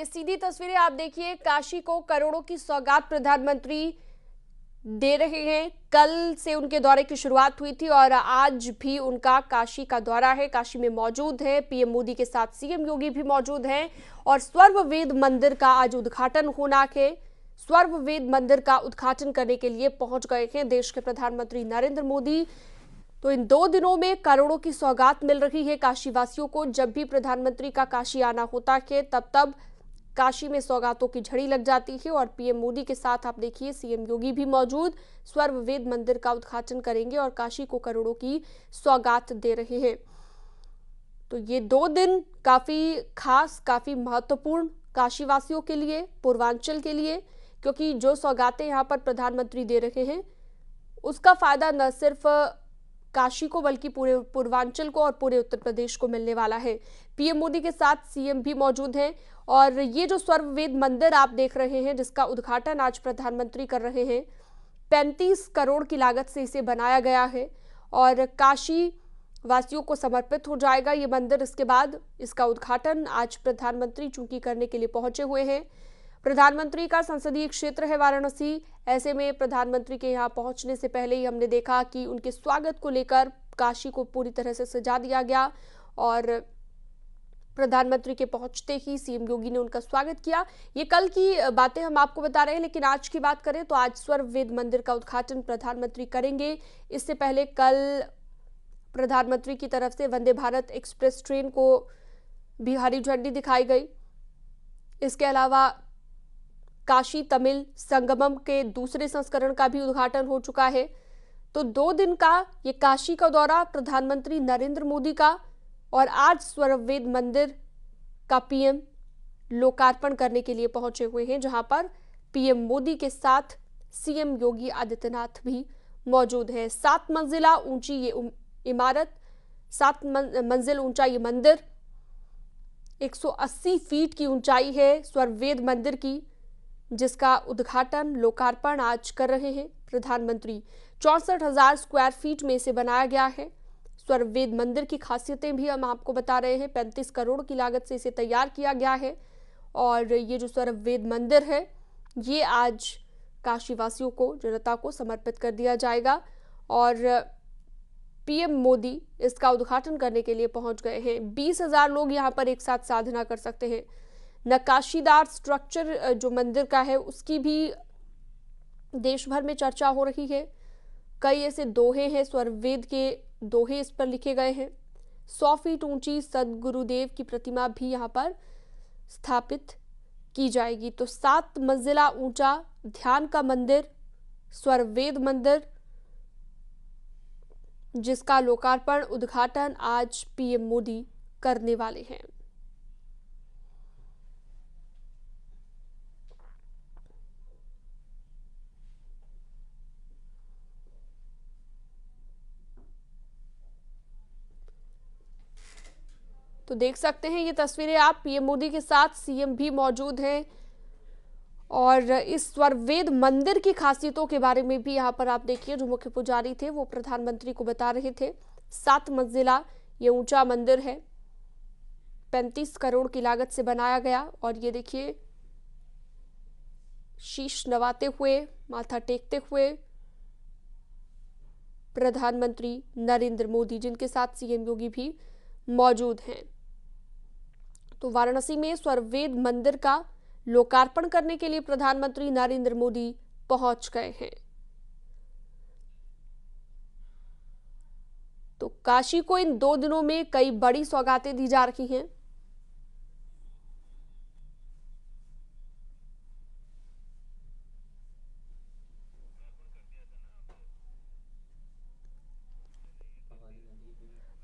ये सीधी तस्वीरें आप देखिए, काशी को करोड़ों की सौगात प्रधानमंत्री दे रहे हैं। कल से उनके दौरे की शुरुआत हुई थी और आज भी उनका काशी का दौरा है। काशी में मौजूद है पीएम मोदी के साथ सीएम योगी भी मौजूद हैं और स्वर्ण वेद मंदिर का आज उद्घाटन होना है। स्वर्ण वेद मंदिर का उद्घाटन करने के लिए पहुंच गए हैं देश के प्रधानमंत्री नरेंद्र मोदी। तो इन 2 दिनों में करोड़ों की सौगात मिल रही है काशी वासियों को। जब भी प्रधानमंत्री का काशी आना होता है तब काशी में सौगातों की झड़ी लग जाती है और पीएम मोदी के साथ आप देखिए सीएम योगी भी मौजूद स्वर्ण वेद मंदिर का उद्घाटन करेंगे और काशी को करोड़ों की सौगात दे रहे हैं। तो ये 2 दिन काफी खास, काफी महत्वपूर्ण काशी वासियों के लिए, पूर्वांचल के लिए, क्योंकि जो सौगातें यहाँ पर प्रधानमंत्री दे रहे हैं उसका फायदा न सिर्फ काशी को बल्कि पूरे पूर्वांचल को और पूरे उत्तर प्रदेश को मिलने वाला है। पीएम मोदी के साथ सीएम भी मौजूद हैं और ये जो स्वर्ण वेद मंदिर आप देख रहे हैं जिसका उद्घाटन आज प्रधानमंत्री कर रहे हैं, 35 करोड़ की लागत से इसे बनाया गया है और काशी वासियों को समर्पित हो जाएगा ये मंदिर। इसके बाद इसका उद्घाटन आज प्रधानमंत्री चूंकि करने के लिए पहुंचे हुए हैं। प्रधानमंत्री का संसदीय क्षेत्र है वाराणसी। ऐसे में प्रधानमंत्री के यहाँ पहुंचने से पहले ही हमने देखा कि उनके स्वागत को लेकर काशी को पूरी तरह से सजा दिया गया और प्रधानमंत्री के पहुंचते ही सीएम योगी ने उनका स्वागत किया। ये कल की बातें हम आपको बता रहे हैं, लेकिन आज की बात करें तो आज स्वर्ण वेद मंदिर का उद्घाटन प्रधानमंत्री करेंगे। इससे पहले कल प्रधानमंत्री की तरफ से वंदे भारत एक्सप्रेस ट्रेन को भी हरी झंडी दिखाई गई। इसके अलावा काशी तमिल संगमम के दूसरे संस्करण का भी उद्घाटन हो चुका है। तो 2 दिन का ये काशी का दौरा प्रधानमंत्री नरेंद्र मोदी का और आज स्वर्ण वेद मंदिर का पीएम लोकार्पण करने के लिए पहुंचे हुए हैं, जहां पर पीएम मोदी के साथ सीएम योगी आदित्यनाथ भी मौजूद है। 7 मंजिला ऊंची ये इमारत, 7 मंजिल ऊंचा ये मंदिर, 180 फीट की ऊंचाई है स्वर्ण वेद मंदिर की, जिसका उद्घाटन लोकार्पण आज कर रहे हैं प्रधानमंत्री। 64,000 स्क्वायर फीट में इसे बनाया गया है। स्वर्ण वेद मंदिर की खासियतें भी हम आपको बता रहे हैं। 35 करोड़ की लागत से इसे तैयार किया गया है और ये जो स्वर्ण वेद मंदिर है ये आज काशी वासियों को, जनता को समर्पित कर दिया जाएगा और पीएम मोदी इसका उद्घाटन करने के लिए पहुंच गए हैं। 20,000 लोग यहाँ पर एक साथ साधना कर सकते हैं। नक्काशीदार स्ट्रक्चर जो मंदिर का है उसकी भी देश भर में चर्चा हो रही है। कई ऐसे दोहे हैं, स्वर्ण वेद के दोहे इस पर लिखे गए हैं। 100 फीट ऊंची सदगुरुदेव की प्रतिमा भी यहाँ पर स्थापित की जाएगी। तो 7 मंजिला ऊंचा ध्यान का मंदिर, स्वर्ण वेद मंदिर, जिसका लोकार्पण उद्घाटन आज पीएम मोदी करने वाले हैं। तो देख सकते हैं ये तस्वीरें आप, पीएम मोदी के साथ सीएम भी मौजूद हैं और इस स्वर्ण वेद मंदिर की खासियतों के बारे में भी यहाँ पर आप देखिए जो मुख्य पुजारी थे वो प्रधानमंत्री को बता रहे थे। 7 मंजिला ये ऊंचा मंदिर है, 35 करोड़ की लागत से बनाया गया और ये देखिए शीश नवाते हुए, माथा टेकते हुए प्रधानमंत्री नरेंद्र मोदी, जिनके साथ सीएम योगी भी मौजूद हैं। तो वाराणसी में स्वर्ण वेद मंदिर का लोकार्पण करने के लिए प्रधानमंत्री नरेंद्र मोदी पहुंच गए हैं। तो काशी को इन 2 दिनों में कई बड़ी सौगातें दी जा रही हैं।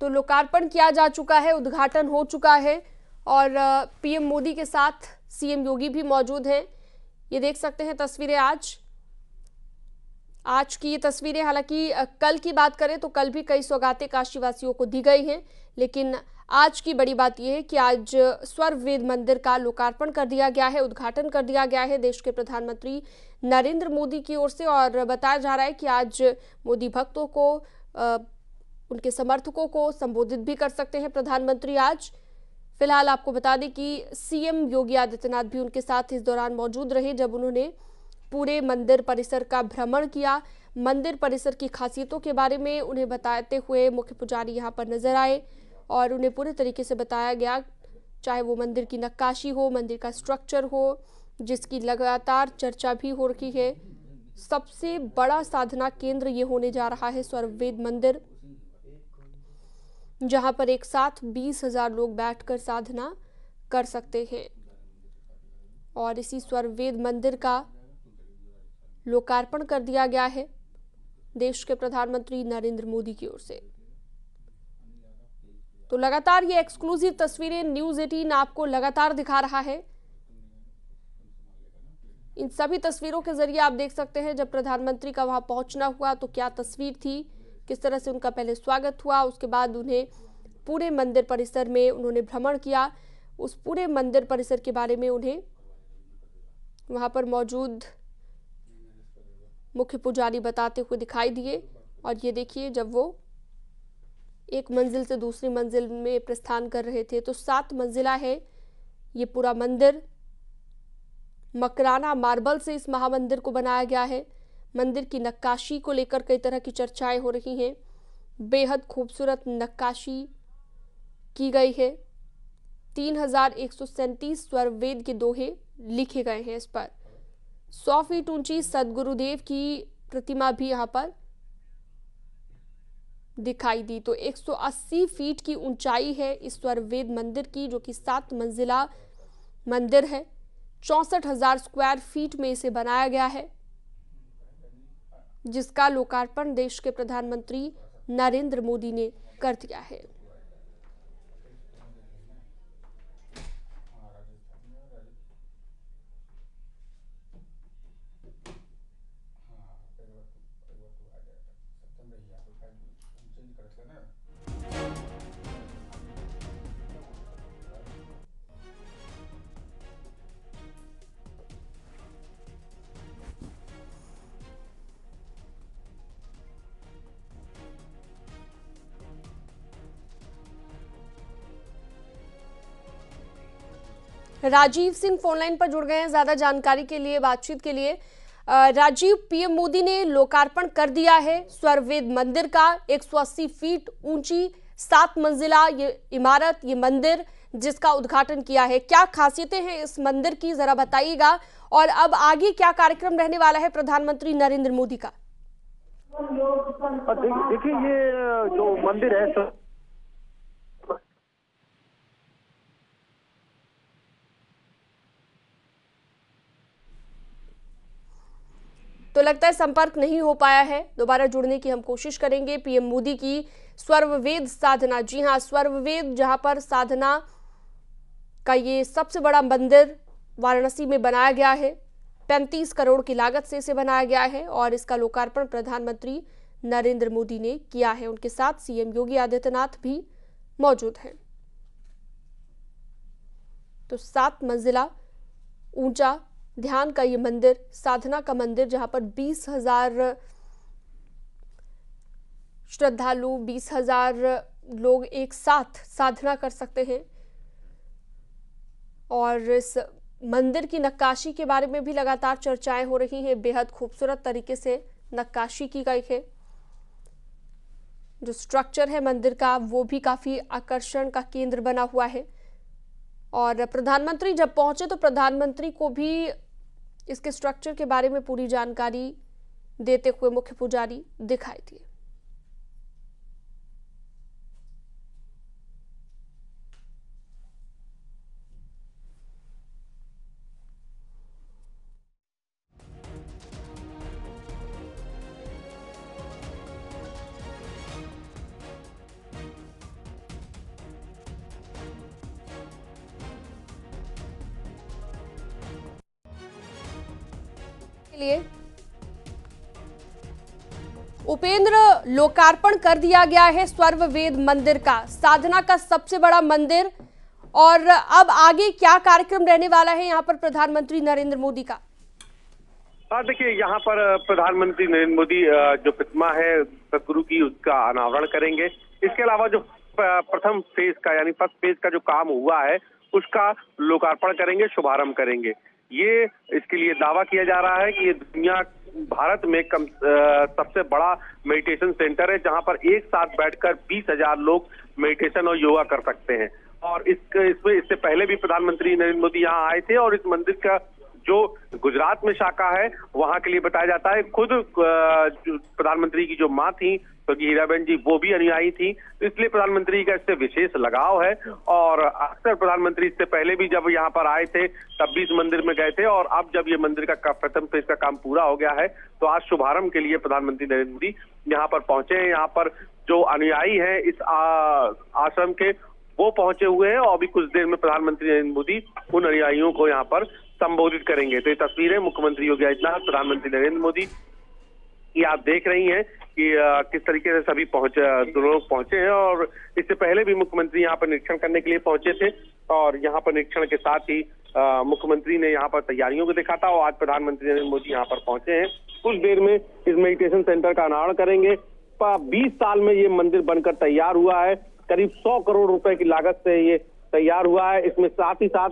तो लोकार्पण किया जा चुका है, उद्घाटन हो चुका है और पीएम मोदी के साथ सीएम योगी भी मौजूद हैं। ये देख सकते हैं तस्वीरें आज की ये तस्वीरें। हालांकि कल की बात करें तो कल भी कई सौगातें काशी वासियों को दी गई हैं, लेकिन आज की बड़ी बात यह है कि आज स्वर्ण वेद मंदिर का लोकार्पण कर दिया गया है, उद्घाटन कर दिया गया है देश के प्रधानमंत्री नरेंद्र मोदी की ओर से। और बताया जा रहा है कि आज मोदी भक्तों को, उनके समर्थकों को संबोधित भी कर सकते हैं प्रधानमंत्री आज। फिलहाल आपको बता दें कि सीएम योगी आदित्यनाथ भी उनके साथ इस दौरान मौजूद रहे, जब उन्होंने पूरे मंदिर परिसर का भ्रमण किया। मंदिर परिसर की खासियतों के बारे में उन्हें बताते हुए मुख्य पुजारी यहां पर नजर आए और उन्हें पूरे तरीके से बताया गया, चाहे वो मंदिर की नक्काशी हो, मंदिर का स्ट्रक्चर हो, जिसकी लगातार चर्चा भी हो रही है। सबसे बड़ा साधना केंद्र ये होने जा रहा है स्वर्ववेद मंदिर, जहां पर एक साथ 20,000 लोग बैठकर साधना कर सकते हैं। और इसी स्वर्ववेद मंदिर का लोकार्पण कर दिया गया है देश के प्रधानमंत्री नरेंद्र मोदी की ओर से। तो लगातार ये एक्सक्लूसिव तस्वीरें न्यूज़ 18 आपको लगातार दिखा रहा है। इन सभी तस्वीरों के जरिए आप देख सकते हैं जब प्रधानमंत्री का वहां पहुंचना हुआ तो क्या तस्वीर थी, किस तरह से उनका पहले स्वागत हुआ, उसके बाद उन्हें पूरे मंदिर परिसर में उन्होंने भ्रमण किया। उस पूरे मंदिर परिसर के बारे में उन्हें वहां पर मौजूद मुख्य पुजारी बताते हुए दिखाई दिए। और ये देखिए, जब वो एक मंजिल से दूसरी मंजिल में प्रस्थान कर रहे थे, तो 7 मंजिला है ये पूरा मंदिर। मकराना मार्बल से इस महामंदिर को बनाया गया है। मंदिर की नक्काशी को लेकर कई तरह की चर्चाएं हो रही हैं। बेहद खूबसूरत नक्काशी की गई है। 3137 स्वर्ववेद के दोहे लिखे गए हैं इस पर। 100 फीट ऊंची सदगुरुदेव की प्रतिमा भी यहाँ पर दिखाई दी। तो 180 फीट की ऊंचाई है इस स्वर्ववेद मंदिर की, जो कि 7 मंजिला मंदिर है। 64,000 स्क्वायर फीट में इसे बनाया गया है, जिसका लोकार्पण देश के प्रधानमंत्री नरेंद्र मोदी ने कर दिया है। राजीव सिंह फोनलाइन पर जुड़ गए हैं ज्यादा जानकारी के लिए, बातचीत के लिए। राजीव, पीएम मोदी ने लोकार्पण कर दिया है स्वर्ववेद मंदिर का। 180 फीट ऊंची 7 मंजिला ये इमारत, ये मंदिर जिसका उद्घाटन किया है। क्या खासियतें हैं इस मंदिर की, जरा बताइएगा। और अब आगे क्या कार्यक्रम रहने वाला है प्रधानमंत्री नरेंद्र मोदी का? देखिए, ये जो मंदिर है तो लगता है संपर्क नहीं हो पाया है। दोबारा जुड़ने की हम कोशिश करेंगे। पीएम मोदी की स्वर्ववेद साधना, जी हां, स्वर्ववेद जहां पर साधना का ये सबसे बड़ा मंदिर वाराणसी में बनाया गया है। 35 करोड़ की लागत से इसे बनाया गया है और इसका लोकार्पण प्रधानमंत्री नरेंद्र मोदी ने किया है। उनके साथ सीएम योगी आदित्यनाथ भी मौजूद हैं। तो 7 मंजिला ऊंचा ध्यान का ये मंदिर, साधना का मंदिर, जहां पर 20,000 श्रद्धालु, 20,000 लोग एक साथ साधना कर सकते हैं। और इस मंदिर की नक्काशी के बारे में भी लगातार चर्चाएं हो रही हैं। बेहद खूबसूरत तरीके से नक्काशी की गई है। जो स्ट्रक्चर है मंदिर का, वो भी काफी आकर्षण का केंद्र बना हुआ है। और प्रधानमंत्री जब पहुंचे तो प्रधानमंत्री को भी इसके स्ट्रक्चर के बारे में पूरी जानकारी देते हुए मुख्य पुजारी दिखाई दिए। लिए उपेंद्र, लोकार्पण कर दिया गया है स्वर्ववेद मंदिर का, साधना का सबसे बड़ा मंदिर। और अब आगे क्या कार्यक्रम रहने वाला है यहाँ पर प्रधानमंत्री नरेंद्र मोदी का? देखिए, यहाँ पर प्रधानमंत्री नरेंद्र मोदी जो प्रतिमा है सदगुरु की, उसका अनावरण करेंगे। इसके अलावा जो प्रथम फेज का यानी फर्स्ट फेज का जो काम हुआ है उसका लोकार्पण करेंगे, शुभारंभ करेंगे। ये इसके लिए दावा किया जा रहा है कि ये भारत में सबसे बड़ा मेडिटेशन सेंटर है, जहां पर एक साथ बैठकर 20,000 लोग मेडिटेशन और योगा कर सकते हैं। और इससे पहले भी प्रधानमंत्री नरेंद्र मोदी यहाँ आए थे और इस मंदिर का जो गुजरात में शाखा है वहां के लिए बताया जाता है, खुद प्रधानमंत्री की जो मां थी तो हीराबेन जी वो भी अनुयायी थी, तो इसलिए प्रधानमंत्री का इससे विशेष लगाव है। और अक्सर प्रधानमंत्री इससे पहले भी जब यहाँ पर आए थे तब भी इस मंदिर में गए थे, और अब जब ये मंदिर का प्रथम फेज का काम पूरा हो गया है तो आज शुभारंभ के लिए प्रधानमंत्री नरेंद्र मोदी यहाँ पर पहुंचे हैं। यहाँ पर जो अनुयायी हैं इस आश्रम के वो पहुंचे हुए हैं और अभी कुछ देर में प्रधानमंत्री नरेंद्र मोदी उन अनुयायियों को यहाँ पर संबोधित करेंगे। तो ये तस्वीरें मुख्यमंत्री योगी आदित्यनाथ, प्रधानमंत्री नरेंद्र मोदी ये आप देख रही हैं कि किस तरीके से सभी दोनों लोग पहुंचे हैं। और इससे पहले भी मुख्यमंत्री यहाँ पर निरीक्षण करने के लिए पहुंचे थे और यहाँ पर निरीक्षण के साथ ही मुख्यमंत्री ने यहाँ पर तैयारियों को देखा था और आज प्रधानमंत्री नरेंद्र मोदी यहाँ पर पहुंचे हैं। कुछ देर में इस मेडिटेशन सेंटर का अनावरण करेंगे। 20 साल में ये मंदिर बनकर तैयार हुआ है, करीब 100 करोड़ रुपए की लागत से ये तैयार हुआ है। इसमें साथ ही साथ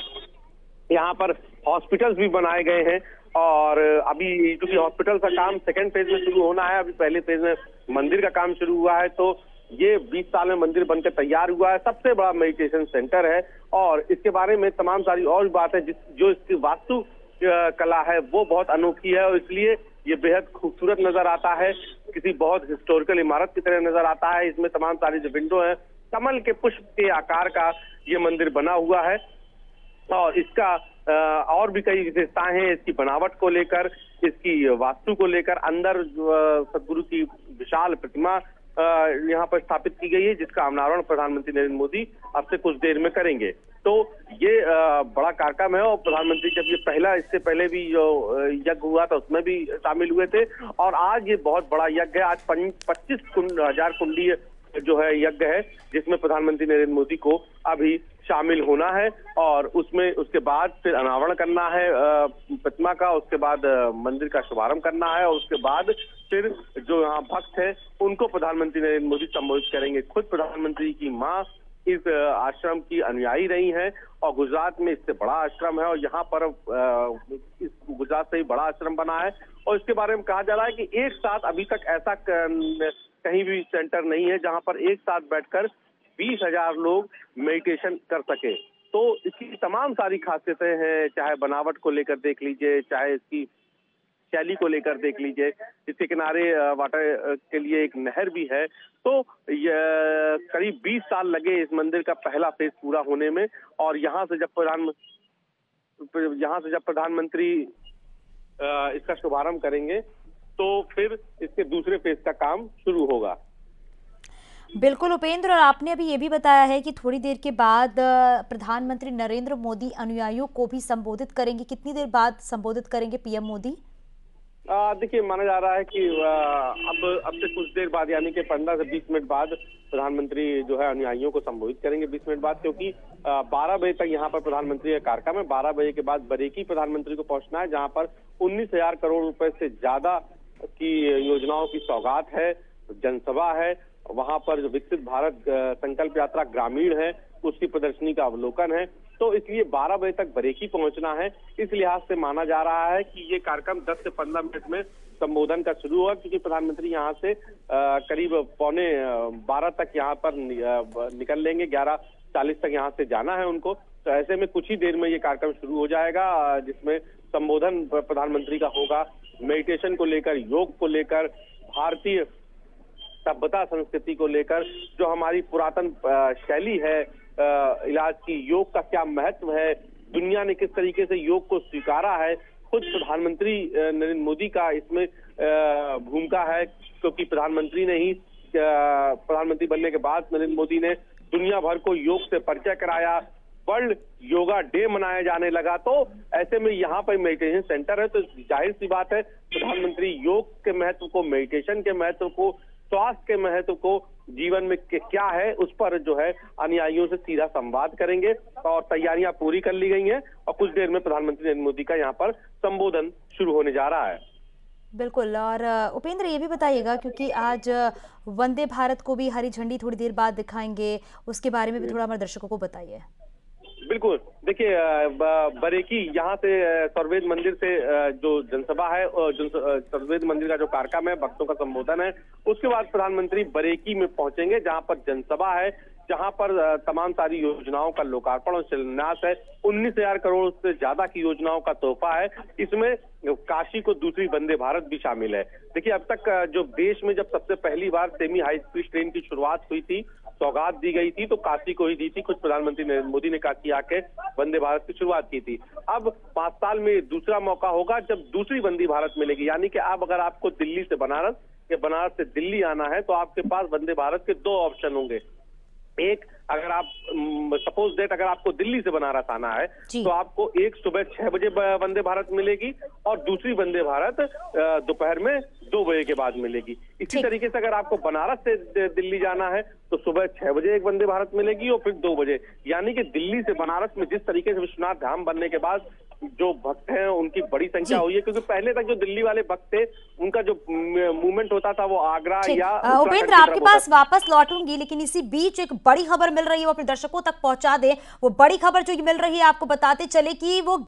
यहाँ पर हॉस्पिटल्स भी बनाए गए हैं और अभी क्योंकि हॉस्पिटल का काम सेकंड फेज में शुरू होना है, अभी पहले फेज में मंदिर का काम शुरू हुआ है, तो ये 20 साल में मंदिर बनकर तैयार हुआ है, सबसे बड़ा मेडिटेशन सेंटर है। और इसके बारे में तमाम सारी और भी बात है, जो इसकी वास्तु कला है वो बहुत अनोखी है और इसलिए ये बेहद खूबसूरत नजर आता है, किसी बहुत हिस्टोरिकल इमारत की तरह नजर आता है। इसमें तमाम सारी जो विंडो है कमल के पुष्प के आकार का ये मंदिर बना हुआ है और इसका और भी कई विशेषताएं हैं इसकी बनावट को लेकर, इसकी वास्तु को लेकर। अंदर सदगुरु की विशाल प्रतिमा यहाँ पर स्थापित की गई है, जिसका अनावरण प्रधानमंत्री नरेंद्र मोदी अब से कुछ देर में करेंगे। तो ये बड़ा कार्यक्रम है और प्रधानमंत्री जब ये पहला, इससे पहले भी जो यज्ञ हुआ था उसमें भी शामिल हुए थे और आज ये बहुत बड़ा यज्ञ है। आज 25,000 कुंडी जो है यज्ञ है, जिसमें प्रधानमंत्री नरेंद्र मोदी को अभी शामिल होना है और उसमें उसके बाद फिर अनावरण करना है प्रतिमा का, उसके बाद मंदिर का शुभारंभ करना है और उसके बाद फिर जो यहाँ भक्त है उनको प्रधानमंत्री नरेंद्र मोदी संबोधित करेंगे। खुद प्रधानमंत्री की मां इस आश्रम की अनुयायी रही हैं और गुजरात में इससे बड़ा आश्रम है और यहाँ पर इस गुजरात से ही बड़ा आश्रम बना है। और इसके बारे में कहा जा रहा है कि एक साथ अभी तक ऐसा कहीं भी सेंटर नहीं है जहां पर एक साथ बैठकर 20,000 लोग मेडिटेशन कर सके। तो इसकी तमाम सारी खासियतें हैं, चाहे बनावट को लेकर देख लीजिए, चाहे इसकी शैली को लेकर देख लीजिए। इसके किनारे वाटर के लिए एक नहर भी है। तो करीब 20 साल लगे इस मंदिर का पहला फेज पूरा होने में और यहाँ से जब प्रधानमंत्री इसका शुभारंभ करेंगे तो फिर इसके दूसरे फेज का काम शुरू होगा। बिल्कुल उपेंद्र, और आपने अभी ये भी बताया है कि थोड़ी देर के बाद प्रधानमंत्री नरेंद्र मोदी अनुयायियों को भी संबोधित करेंगे। कितनी देर बाद संबोधित करेंगे पीएम मोदी? देखिए, माना जा रहा है कि अब से कुछ देर बाद यानी कि 15 से 20 मिनट बाद प्रधानमंत्री जो है अनुयायियों को संबोधित करेंगे 20 मिनट बाद, क्योंकि 12 बजे तक यहाँ पर प्रधानमंत्री का कार्यक्रम है। 12 बजे के बाद बरेली प्रधानमंत्री को पहुंचना है, जहाँ पर 19,000 करोड़ रुपए से ज्यादा की योजनाओं की सौगात है, जनसभा है। वहां पर जो विकसित भारत संकल्प यात्रा ग्रामीण है उसकी प्रदर्शनी का अवलोकन है। तो इसलिए 12 बजे तक बरेली पहुंचना है। इस लिहाज से माना जा रहा है कि ये कार्यक्रम 10 से 15 मिनट में संबोधन का शुरू हुआ, क्योंकि प्रधानमंत्री यहाँ से करीब 11:15 तक यहाँ पर निकल लेंगे। 11:40 तक यहाँ से जाना है उनको। तो ऐसे में कुछ ही देर में ये कार्यक्रम शुरू हो जाएगा, जिसमें संबोधन प्रधानमंत्री का होगा। मेडिटेशन को लेकर, योग को लेकर, भारतीय सभ्यता संस्कृति को लेकर, जो हमारी पुरातन शैली है इलाज की, योग का क्या महत्व है, दुनिया ने किस तरीके से योग को स्वीकारा है, खुद प्रधानमंत्री नरेंद्र मोदी का इसमें भूमिका है, क्योंकि प्रधानमंत्री ने ही प्रधानमंत्री बनने के बाद नरेंद्र मोदी ने दुनिया भर को योग से परिचय कराया। वर्ल्ड योगा डे मनाया जाने लगा। तो ऐसे में यहाँ पर मेडिटेशन सेंटर है, तो जाहिर सी बात है प्रधानमंत्री योग के महत्व को, मेडिटेशन के महत्व को, स्वास्थ्य के महत्व को, जीवन में क्या है उस पर जो है अनुयायियों से सीधा संवाद करेंगे। और तैयारियां पूरी कर ली गई हैं और कुछ देर में प्रधानमंत्री नरेंद्र मोदी का यहाँ पर संबोधन शुरू होने जा रहा है। बिल्कुल। और उपेंद्र ये भी बताइएगा, क्योंकि आज वंदे भारत को भी हरी झंडी थोड़ी देर बाद दिखाएंगे, उसके बारे में भी थोड़ा हमारे दर्शकों को बताइए। बिल्कुल, देखिए बरेकी यहाँ से सर्ववेद मंदिर से जो जनसभा है, जो सर्ववेद मंदिर का जो कार्यक्रम है, भक्तों का संबोधन है, उसके बाद प्रधानमंत्री बरेकी में पहुंचेंगे, जहां पर जनसभा है, जहां पर तमाम सारी योजनाओं का लोकार्पण और शिलान्यास है। 19,000 करोड़ से ज्यादा की योजनाओं का तोहफा है। इसमें काशी को दूसरी वंदे भारत भी शामिल है। देखिए, अब तक जो देश में जब सबसे पहली बार सेमी हाई स्पीड ट्रेन की शुरुआत हुई थी, सौगात दी गई थी, तो काशी को ही दी थी। खुद प्रधानमंत्री नरेंद्र मोदी ने काशी आके वंदे भारत की शुरुआत की थी। अब 5 साल में दूसरा मौका होगा जब दूसरी वंदे भारत मिलेगी, यानी कि अब अगर आपको दिल्ली से बनारस या बनारस से दिल्ली आना है, तो आपके पास वंदे भारत के 2 ऑप्शन होंगे। एक, अगर आप सपोज दैट अगर आपको दिल्ली से बनारस आना है, तो आपको एक सुबह 6 बजे वंदे भारत मिलेगी और दूसरी वंदे भारत दोपहर में 2 बजे के बाद मिलेगी। इसी तरीके से अगर आपको बनारस से दिल्ली जाना है, तो सुबह 6 बजे एक वंदे भारत मिलेगी और फिर 2 बजे। यानी कि दिल्ली से बनारस में जिस तरीके से विश्वनाथ धाम बनने के बाद जो भक्त हैं उनकी बड़ी संख्या हुई है, क्योंकि पहले तक जो दिल्ली वाले भक्त थे उनका जो मूवमेंट होता था वो आगरा या उपेंद्र आपके पास वापस लौटूंगी, लेकिन इसी बीच एक बड़ी खबर मिल रही है, वो अपने दर्शकों तक पहुंचा दे। वो बड़ी खबर जो मिल रही है, आपको बताते चले कि वो